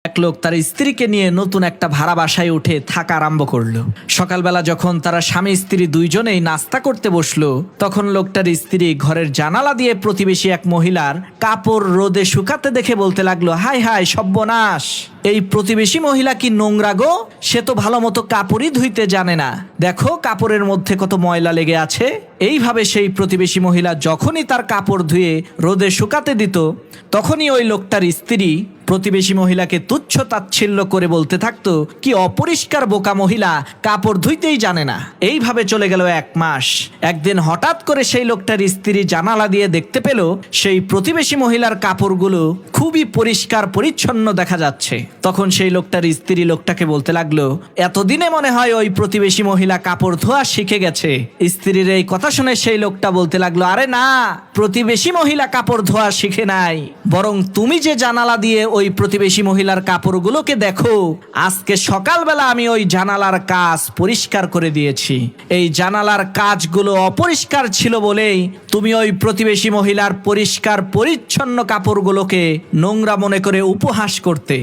এক লোক তার স্ত্রীকে নিয়ে নতুন একটা ভাড়া বাসায় উঠে থাকা আরম্ভ করলো। সকালবেলা যখন তারা স্বামী স্ত্রী দুইজনেই নাস্তা করতে বসলো, তখন লোকটার স্ত্রী ঘরের জানালা দিয়ে প্রতিবেশী এক মহিলার কাপড় রোদে শুকাতে দেখে বলতে লাগলো, হায় হায় সর্বনাশ, এই প্রতিবেশী মহিলা কি নোংরা গো, সে তো ভালো মতো কাপড়ই ধুইতে জানে না, দেখো কাপড়ের মধ্যে কত ময়লা লেগে আছে। এইভাবে সেই প্রতিবেশী মহিলা যখনই তার কাপড় ধুয়ে রোদে শুকাতে দিত, তখনই ওই লোকটার স্ত্রী প্রতিবেশী মহিলাকে তুচ্ছ তাচ্ছিল্য করে বলতে থাকতো, কি অপরিষ্কার বোকা মহিলা, কাপড় ধুইতেই জানে না। এইভাবে চলে গেল 1 মাস। একদিন হঠাৎ করে সেই লোকটার স্ত্রী জানালা দিয়ে দেখতে পেল সেই প্রতিবেশী মহিলার কাপড়গুলো খুবই পরিষ্কার পরিচ্ছন্ন দেখা যাচ্ছে। তখন সেই লোকটার স্ত্রী লোকটাকে বলতে লাগলো, এতদিনে মনে হয় ওই প্রতিবেশী মহিলা কাপড় ধোয়া শিখে গেছে। স্ত্রীর এই কথা শুনে সেই লোকটা বলতে লাগলো, আরে না, প্রতিবেশী মহিলা কাপড় ধোয়া শিখে নাই, বরং তুমি যে জানালা দিয়ে ওই প্রতিবেশী মহিলার কাপড়গুলোকে দেখো, আজকে সকালবেলা আমি ওই জানালার কাজ পরিষ্কার করে দিয়েছি। এই জানালার কাজগুলো অপরিষ্কার ছিল বলেই তুমি ওই প্রতিবেশী মহিলার পরিষ্কার পরিচ্ছন্ন কাপড়গুলোকে নোংরা মনে করে উপহাস করতে।